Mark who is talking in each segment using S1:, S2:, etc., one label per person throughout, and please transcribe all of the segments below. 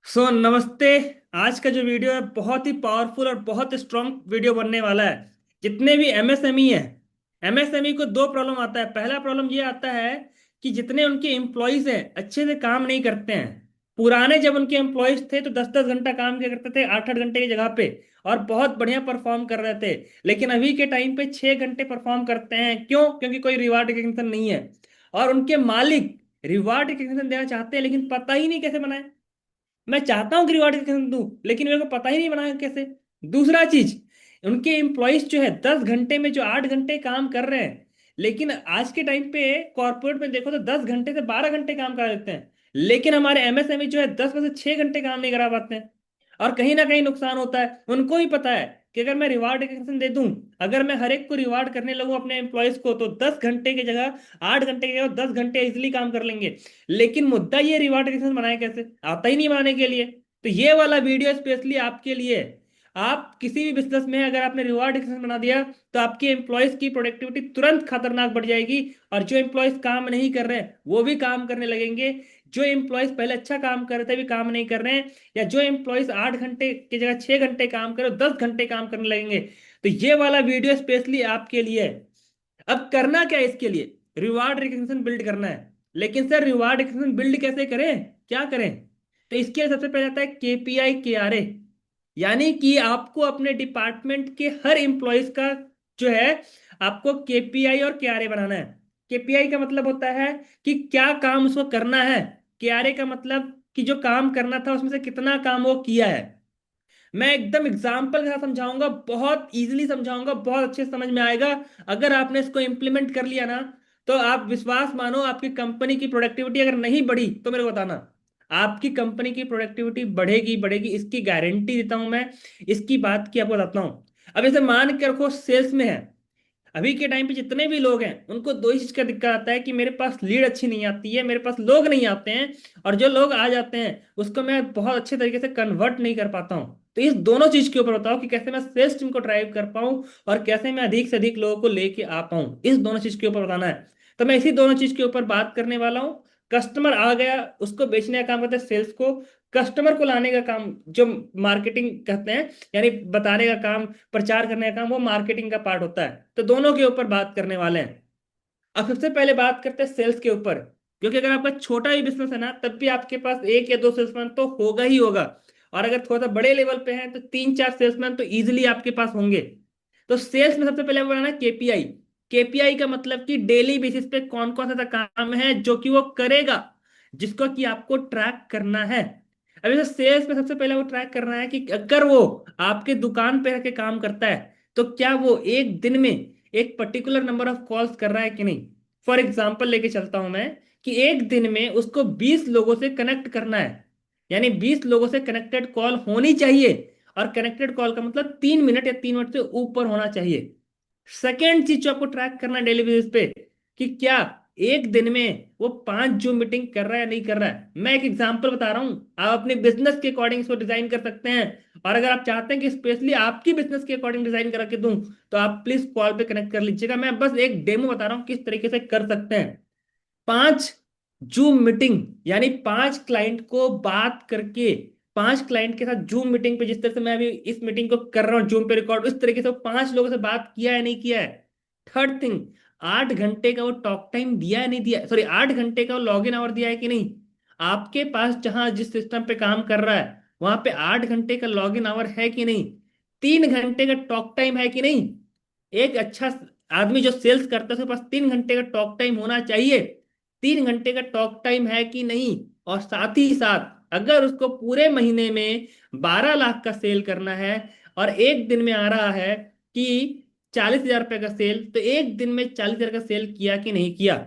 S1: नमस्ते। आज का जो वीडियो है बहुत ही पावरफुल और बहुत स्ट्रांग वीडियो बनने वाला है। जितने भी एमएसएमई है, एमएसएमई को दो प्रॉब्लम आता है। पहला प्रॉब्लम ये आता है कि जितने उनके एम्प्लॉयज हैं अच्छे से काम नहीं करते हैं। पुराने जब उनके एम्प्लॉयज थे तो 10-10 घंटा काम किया करते थे 8-8 घंटे की जगह पे, और बहुत बढ़िया परफॉर्म कर रहे थे। लेकिन अभी के टाइम पे 6 घंटे परफॉर्म करते हैं। क्यों? क्योंकि कोई रिवार्ड रिकग्निशन नहीं है। और उनके मालिक रिवार्ड रिकग्निशन देना चाहते हैं लेकिन पता ही नहीं कैसे बनाए। मैं चाहता हूँ कि रिवार्ड रिकग्निशन दूं लेकिन मेरे को पता ही नहीं बनाया कैसे। दूसरा चीज, उनके एम्प्लॉयज जो है 10 घंटे में जो 8 घंटे काम कर रहे हैं, लेकिन आज के टाइम पे कॉर्पोरेट में देखो तो 10 घंटे से 12 घंटे काम करा देते हैं। लेकिन हमारे एमएसएमई जो है 10 में से 6 घंटे काम नहीं करा पाते हैं। और कहीं ना कहीं नुकसान होता है। उनको ही पता है कि अगर मैं रिवार्ड रिकग्निशन दे दूं, अगर मैं हर एक को रिवार्ड करने लगूं अपने एम्प्लॉयज को, तो 10 घंटे की जगह 8 घंटे की जगह 10 घंटे इजिली काम कर लेंगे। लेकिन मुद्दा ये रिवार्ड रिकग्निशन बनाए कैसे, आता ही नहीं बनाने के लिए। तो ये वाला वीडियो स्पेशली आपके लिए है। आप किसी भी बिजनेस में अगर आपने रिवार्ड रिकग्निशन बना दिया तो आपके एम्प्लॉयज की प्रोडक्टिविटी तुरंत खतरनाक बढ़ जाएगी। और जो एम्प्लॉयज काम नहीं कर रहे हैं वो भी काम करने लगेंगे। जो एम्प्लॉयज पहले अच्छा काम कर रहे थे भी काम नहीं कर रहे हैं, या जो एम्प्लॉयज 8 घंटे की जगह 6 घंटे काम करे 10 घंटे काम करने लगेंगे। तो ये वाला वीडियो स्पेशली आपके लिए है। अब करना क्या है इसके लिए? रिवार्ड रिकग्निशन बिल्ड करना है। लेकिन सर रिवार्ड रिकग्निशन बिल्ड कैसे करें, क्या करें? तो इसके लिए सबसे पहले आता है केपीआई केआरए। यानी कि आपको अपने डिपार्टमेंट के हर एम्प्लॉयज का जो है, आपको केपीआई और केआरए बनाना है। केपीआई का मतलब होता है कि क्या काम उसको करना है। केआरए का मतलब कि जो काम करना था उसमें से कितना काम वो किया है। मैं एकदम एग्जाम्पल के साथ समझाऊंगा, बहुत इजीली समझाऊंगा, बहुत अच्छे से समझ में आएगा। अगर आपने इसको इंप्लीमेंट कर लिया ना, तो आप विश्वास मानो आपकी कंपनी की प्रोडक्टिविटी अगर नहीं बढ़ी तो मेरे को बताना। आपकी कंपनी की प्रोडक्टिविटी बढ़ेगी बढ़ेगी, इसकी गारंटी देता हूं मैं। इसकी बात की आपको बताता हूं। अब जैसे मान के रखो सेल्स में है। अभी के टाइम पे जितने भी लोग हैं उनको दो ही चीज का दिक्कत आता है कि मेरे पास लीड अच्छी नहीं आती है, मेरे पास लोग नहीं आते हैं, और जो लोग आ जाते हैं उसको मैं बहुत अच्छे तरीके से कन्वर्ट नहीं कर पाता हूँ। तो इस दोनों चीज के ऊपर बताओ कि कैसे मैं सेल्स टीम को ड्राइव कर पाऊँ और कैसे मैं अधिक से अधिक लोगों को लेके आ पाऊँ। इस दोनों चीज के ऊपर बताना है। तो मैं इसी दोनों चीज के ऊपर बात करने वाला हूँ। कस्टमर आ गया, उसको बेचने का काम करते हैं सेल्स को। कस्टमर को लाने का काम जो मार्केटिंग कहते हैं, यानी बताने का काम, प्रचार करने का काम, वो मार्केटिंग का पार्ट होता है। तो दोनों के ऊपर बात करने वाले हैं। अब सबसे पहले बात करते हैं सेल्स के ऊपर। क्योंकि अगर आपका छोटा ही बिजनेस है ना, तब भी आपके पास एक या दो सेल्समैन तो होगा ही होगा। और अगर थोड़ा सा बड़े लेवल पे हैं तो 3-4 सेल्समैन तो इजीली आपके पास होंगे। तो सेल्स में सबसे पहले बनाना केपीआई। केपीआई का मतलब कि डेली बेसिस पे कौन कौन सा काम है जो कि वो करेगा, जिसको कि आपको ट्रैक करना है। अब जैसे सेल्स में सबसे पहले वो ट्रैक करना है कि अगर वो आपके दुकान पे रह के काम करता है तो क्या वो एक दिन में एक पर्टिकुलर नंबर ऑफ कॉल्स कर रहा है कि नहीं। फॉर एग्जाम्पल लेके चलता हूं मैं कि एक दिन में उसको 20 लोगों से कनेक्ट करना है। यानी 20 लोगों से कनेक्टेड कॉल होनी चाहिए। और कनेक्टेड कॉल का मतलब 3 मिनट या 3 मिनट से ऊपर होना चाहिए। सेकेंड चीज जो आपको ट्रैक करना है डेली बेसिस पे, कि क्या एक दिन में वो 5 जूम मीटिंग कर रहा है या नहीं कर रहा है। मैं एक एग्जांपल बता रहा हूं, आप अपने बिजनेस के अकॉर्डिंग इसको डिजाइन कर सकते हैं। और अगर आप चाहते हैं कि स्पेशली आपकी बिजनेस के अकॉर्डिंग डिजाइन करा के दूं, तो आप प्लीज कॉल पे कनेक्ट कर लीजिएगा। मैं बस एक डेमो बता रहा हूँ किस तरीके से कर सकते हैं। 5 जूम मीटिंग, यानी 5 क्लाइंट को बात करके, 5 क्लाइंट के साथ जूम मीटिंग पे, जिस तरह से मैं अभी इस मीटिंग को कर रहा हूँ जूम पे रिकॉर्ड, उस तरीके से वो 5 लोगों से बात किया है नहीं किया है। थर्ड थिंग, 8 घंटे का वो टॉक टाइम दिया है नहीं दिया, सॉरी 8 घंटे का वो लॉग इन आवर दिया है कि नहीं। आपके पास जहां जिस सिस्टम पे काम कर रहा है वहां पे 8 घंटे का लॉग इन आवर है कि नहीं। 3 घंटे का टॉक टाइम है कि नहीं। एक अच्छा आदमी जो सेल्स करता है उसके पास 3 घंटे का टॉक टाइम होना चाहिए। 3 घंटे का टॉक टाइम है कि नहीं। और साथ ही साथ अगर उसको पूरे महीने में 12 लाख का सेल करना है, और एक दिन में आ रहा है कि 40 हजार रुपये का सेल, तो एक दिन में 40 हजार का सेल किया कि नहीं किया।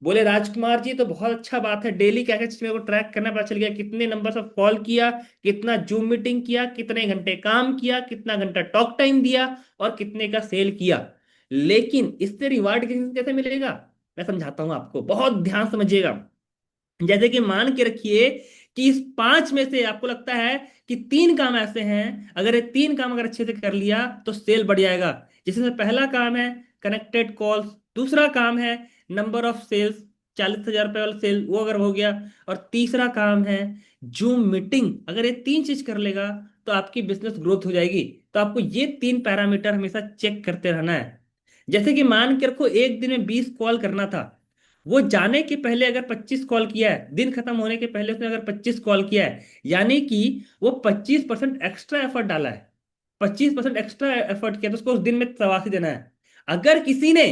S1: बोले राजकुमार जी तो बहुत अच्छा बात है, डेली क्या क्या चीज मेरे को ट्रैक करना पता चल गया, कितने नंबर ऑफ कॉल किया, कितना जूम मीटिंग किया, कितने घंटे काम किया, कितना घंटा टॉक टाइम दिया, और कितने का सेल किया। लेकिन इससे रिवार्ड कैसे मिलेगा, मैं समझाता हूं आपको, बहुत ध्यान समझिएगा। जैसे कि मान के रखिए कि इस 5 में से आपको लगता है कि 3 काम ऐसे हैं, अगर ये 3 काम अगर अच्छे से कर लिया तो सेल बढ़ जाएगा। जिसमें से पहला काम है कनेक्टेड कॉल्स, दूसरा काम है नंबर ऑफ सेल्स, 40,000 रुपये वाला सेल, वो अगर हो गया। और तीसरा काम है जूम मीटिंग, अगर ये तीन चीज कर लेगा तो आपकी बिजनेस ग्रोथ हो जाएगी। तो आपको ये तीन पैरामीटर हमेशा चेक करते रहना है। जैसे कि मान के रखो एक दिन में 20 कॉल करना था, वो जाने के पहले अगर 25 कॉल किया है, दिन खत्म होने के पहले उसने अगर 25 कॉल किया है, यानी कि वो 25% एक्स्ट्रा एफर्ट डाला है। 25% एक्स्ट्रा एफर्ट किया तो उसको उस दिन में 87 देना है। अगर किसी ने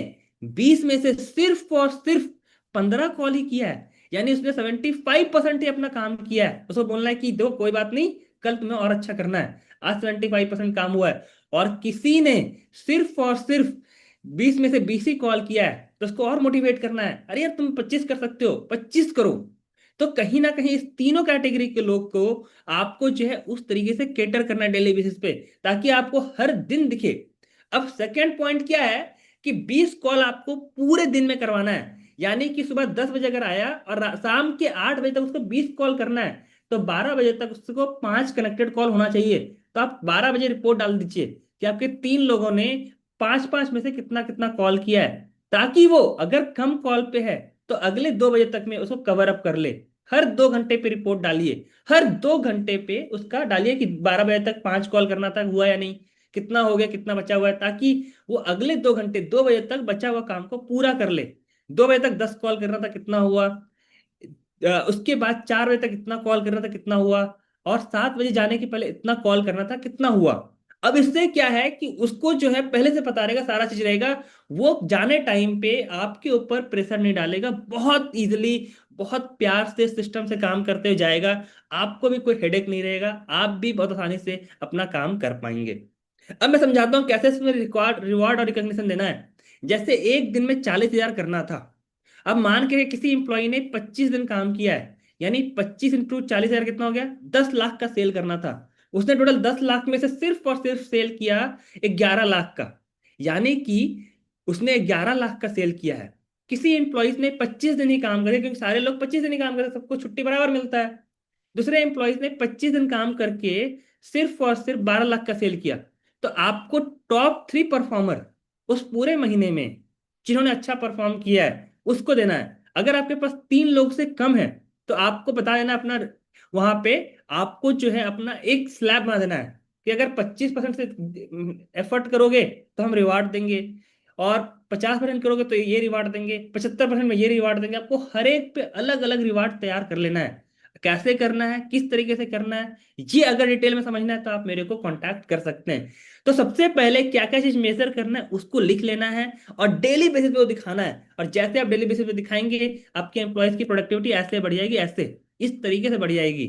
S1: 20 में से सिर्फ और सिर्फ 15 कॉल ही किया है, यानी उसने 75% ही अपना काम किया है, उसको बोलना है कि देखो कोई बात नहीं, कल तुम्हें और अच्छा करना है, आज 75% काम हुआ है। और किसी ने सिर्फ और सिर्फ 20 में से 20 ही कॉल किया है, तो उसको और मोटिवेट करना है, अरे यार तुम 25 कर सकते हो, 25 करो। तो कहीं ना कहीं इस तीनों कैटेगरी के लोग को आपको जो है उस तरीके से केटर करना है डेली बेसिस पे, ताकि आपको हर दिन दिखे। अब सेकेंड पॉइंट क्या है कि 20 कॉल आपको पूरे दिन में करवाना है। यानी कि सुबह 10 बजे अगर आया और शाम के 8 बजे तक उसको 20 कॉल करना है, तो 12 बजे तक उसको 5 कनेक्टेड कॉल होना चाहिए। तो आप 12 बजे रिपोर्ट डाल दीजिए कि आपके 3 लोगों ने 5-5 में से कितना कितना कॉल किया है, ताकि वो अगर कम कॉल पे है तो अगले 2 बजे तक में उसको कवर अप कर ले। हर 2 घंटे पे रिपोर्ट डालिए, हर 2 घंटे पे उसका डालिए कि 12 बजे तक 5 कॉल करना था, हुआ या नहीं, कितना हो गया, कितना बचा हुआ है, ताकि वो अगले 2 घंटे 2 बजे तक बचा हुआ काम को पूरा कर ले। 2 बजे तक 10 कॉल करना था, कितना हुआ, उसके बाद 4 बजे तक इतना कॉल करना था, कितना हुआ, और 7 बजे जाने के पहले इतना कॉल करना था, कितना हुआ। अब इससे क्या है कि उसको जो है पहले से पता रहेगा, सारा चीज रहेगा। वो जाने टाइम पे आपके ऊपर प्रेशर नहीं डालेगा, बहुत इजीली, बहुत प्यार से सिस्टम से काम करते हुए जाएगा। आपको भी कोई हेडेक नहीं रहेगा, आप भी बहुत आसानी से अपना काम कर पाएंगे। अब मैं समझाता हूँ कैसे इसमें रिकॉर्ड रिवॉर्ड और रिकॉग्निशन देना है। जैसे एक दिन में 40,000 करना था। अब मान के किसी इंप्लॉय ने 25 दिन काम किया है, यानी 25 × 40,000 कितना हो गया, 10 लाख का सेल करना था। उसने टोटल 10 लाख में से सिर्फ और सिर्फ सेल किया 11 लाख का, यानी कि उसने 11 लाख का सेल किया है। किसी एम्प्लॉयज ने 25 दिन ही काम करे, क्योंकि सारे लोग 25 दिन ही काम करते, सबको छुट्टी बराबर मिलता है। दूसरे एम्प्लॉयज ने 25 दिन काम करके सिर्फ और सिर्फ 12 लाख का सेल किया। तो आपको टॉप 3 परफॉर्मर उस पूरे महीने में जिन्होंने अच्छा परफॉर्म किया है उसको देना है। अगर आपके पास 3 लोग से कम है तो आपको बता देना अपना, वहां पे आपको जो है अपना एक स्लैब बना देना है कि अगर 25% से एफर्ट करोगे तो हम रिवार्ड देंगे, और 50% करोगे तो ये रिवार्ड देंगे, 75% में ये रिवार्ड देंगे। आपको हर एक पे अलग अलग रिवार्ड तैयार कर लेना है। कैसे करना है, किस तरीके से करना है, ये अगर डिटेल में समझना है तो आप मेरे को कांटेक्ट कर सकते हैं। तो सबसे पहले क्या क्या चीज मेजर करना है उसको लिख लेना है, और डेली बेसिस पे वो दिखाना है। और जैसे आप डेली बेसिस पे दिखाएंगे, आपके एम्प्लॉयज की प्रोडक्टिविटी ऐसे बढ़ जाएगी, ऐसे इस तरीके से बढ़ जाएगी।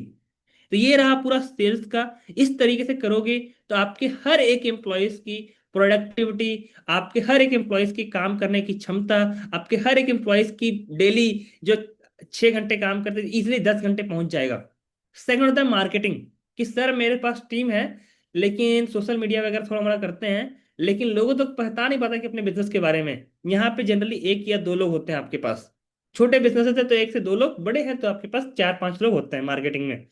S1: तो ये रहा पूरा सेल्स का। इस तरीके से करोगे तो आपके हर एक एम्प्लॉयज की प्रोडक्टिविटी, आपके हर एक एम्प्लॉयज की काम करने की क्षमता, आपके हर एक एम्प्लॉयज की डेली जो 6 घंटे काम करते इजिली 10 घंटे पहुंच जाएगा। सेकंड होता है मार्केटिंग, कि सर मेरे पास टीम है लेकिन सोशल मीडिया वगैरह थोड़ा मोड़ा करते हैं, लेकिन लोगों तो पता नहीं पता कि अपने बिजनेस के बारे में। यहाँ पे जनरली 1 या 2 लोग होते हैं आपके पास। छोटे बिजनेसेस है तो 1 से 2 लोग, बड़े हैं तो आपके पास 4-5 लोग होते हैं मार्केटिंग में।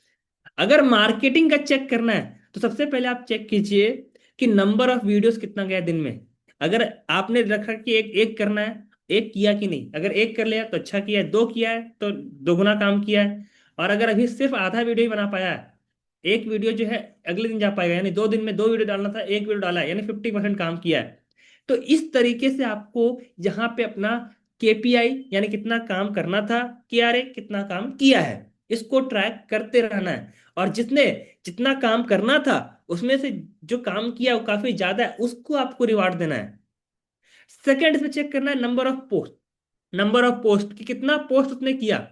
S1: अगर मार्केटिंग का चेक करना है तो सबसे पहले आप चेक कीजिए कि नंबर ऑफ वीडियोस कितना गया दिन में। अगर आपने रखा कि एक एक करना है, एक किया कि नहीं, अगर एक कर लिया तो अच्छा किया है, 2 किया है तो दोगुना काम किया है। और अगर अभी सिर्फ आधा वीडियो ही बना पाया है, एक वीडियो जो है अगले दिन जा पाएगा, यानी 2 दिन में 2 वीडियो डालना था, एक वीडियो डाला है, यानी 50% काम किया है। तो इस तरीके से आपको यहाँ पे अपना केपीआई, यानी कितना काम करना था, किया रे कितना काम किया है, इसको ट्रैक करते रहना है। और जितने जितना काम करना था उसमें से जो काम किया वो काफी ज्यादा है, उसको आपको रिवार्ड देना है। सेकंड इसमें चेक करना है number of post, number of post कि कितना पोस्ट उसने किया।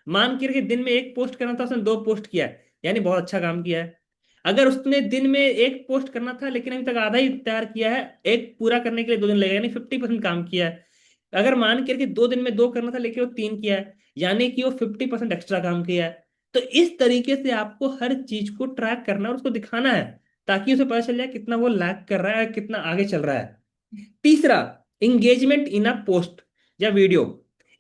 S1: मान के रखिए दिन में एक पोस्ट करना था, उसने 2 पोस्ट किया है, यानी बहुत अच्छा काम किया है। अगर उसने दिन में एक पोस्ट करना था लेकिन अभी तक आधा ही तैयार किया है, एक पूरा करने के लिए 2 दिन लगेगा, यानी 50% काम किया है। अगर मान के रखिए 2 दिन में 2 करना था लेकिन वो 3 किया है, यानी कि वो 50% एक्स्ट्रा काम किया है। तो इस तरीके से आपको हर चीज को ट्रैक करना और उसको दिखाना है, ताकि उसे पता चल जाए कितना वो लैग कर रहा है, कितना आगे चल रहा है। तीसरा, इंगेजमेंट इन अ पोस्ट या वीडियो।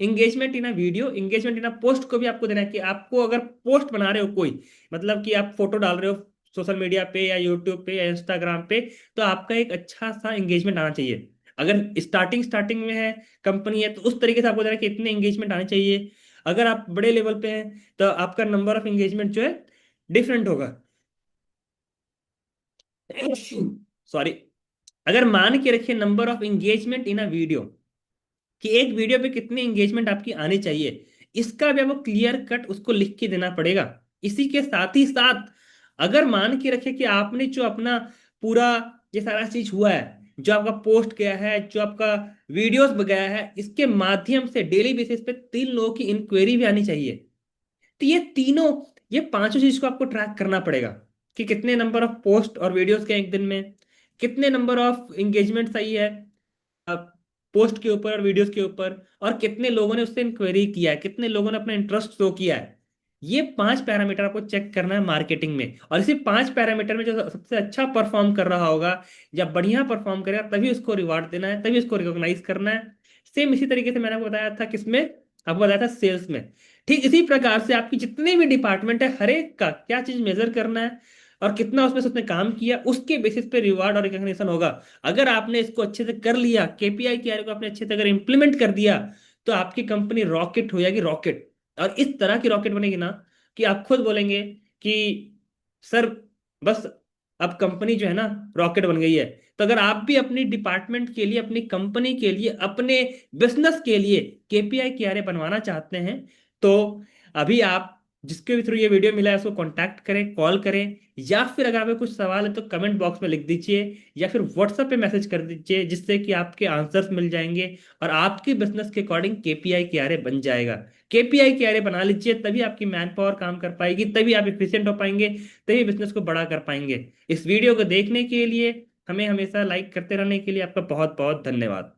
S1: एंगेजमेंट इन अ पोस्ट को भी आपको देना है कि आपको अगर पोस्ट बना रहे हो कोई, मतलब कि आप फोटो डाल रहे हो सोशल मीडिया पे या यूट्यूब पे या इंस्टाग्राम पे, तो आपका एक अच्छा सा एंगेजमेंट आना चाहिए। अगर स्टार्टिंग स्टार्टिंग में है, कंपनी है, तो उस तरीके से आपको बताया कि इतने एंगेजमेंट आने चाहिए। अगर आप बड़े लेवल पे हैं तो आपका नंबर ऑफ एंगेजमेंट जो है डिफरेंट होगा। सॉरी। अगर मान के रखिए number of engagement in a video, कि एक वीडियो पे कितने एंगेजमेंट आपकी आनी चाहिए, इसका भी आपको क्लियर कट उसको लिख के देना पड़ेगा। इसी के साथ ही साथ अगर मान के रखे कि आपने जो अपना पूरा ये सारा चीज हुआ है, जो आपका पोस्ट गया है, जो आपका वीडियोस गया है, इसके माध्यम से डेली बेसिस पे 3 लोगों की इंक्वायरी भी आनी चाहिए। तो ये तीनों, ये पांचों चीज को आपको ट्रैक करना पड़ेगा, कि कितने नंबर ऑफ पोस्ट और वीडियोस के एक दिन में, कितने नंबर ऑफ एंगेजमेंट सही है पोस्ट के ऊपर और वीडियोस के ऊपर, और कितने लोगों ने उससे इंक्वायरी किया है, कितने लोगों ने अपना इंटरेस्ट शो किया है। ये 5 पैरामीटर आपको चेक करना है मार्केटिंग में, और इसी 5 पैरामीटर में जो सबसे अच्छा परफॉर्म कर रहा होगा या बढ़िया परफॉर्म करेगा, तभी उसको रिवार्ड देना है, तभी उसको रिकॉग्नाइज करना है। सेम इसी तरीके से मैंने आपको बताया था किसमें, आपको बताया था सेल्स में। ठीक इसी प्रकार से आपकी जितने भी डिपार्टमेंट है, हर एक का क्या चीज मेजर करना है और कितना उसमें से उसने काम किया, उसके बेसिस पे रिवार्ड और रिकॉग्निशन होगा। अगर आपने इसको अच्छे से कर लिया, केपीआई के को आपने अच्छे से अगर इंप्लीमेंट कर दिया, तो आपकी कंपनी रॉकेट हो जाएगी, रॉकेट। और इस तरह की रॉकेट बनेगी ना, कि आप खुद बोलेंगे कि सर बस अब कंपनी जो है ना रॉकेट बन गई है। तो अगर आप भी अपनी डिपार्टमेंट के लिए, अपनी कंपनी के लिए, अपने बिजनेस के लिए केपीआई के बनवाना चाहते हैं, तो अभी आप जिसके भी थ्रू ये वीडियो मिला है उसको कांटेक्ट करें, कॉल करें, या फिर अगर आपको कुछ सवाल है तो कमेंट बॉक्स में लिख दीजिए, या फिर व्हाट्सएप पे मैसेज कर दीजिए, जिससे कि आपके आंसर्स मिल जाएंगे और आपके बिजनेस के अकॉर्डिंग केपीआई के आर बन जाएगा। केपीआई के आर बना लीजिए, तभी आपकी मैन पावर काम कर पाएगी, तभी आप इफिशियंट हो पाएंगे, तभी बिजनेस को बड़ा कर पाएंगे। इस वीडियो को देखने के लिए, हमें हमेशा लाइक करते रहने के लिए आपका बहुत बहुत धन्यवाद।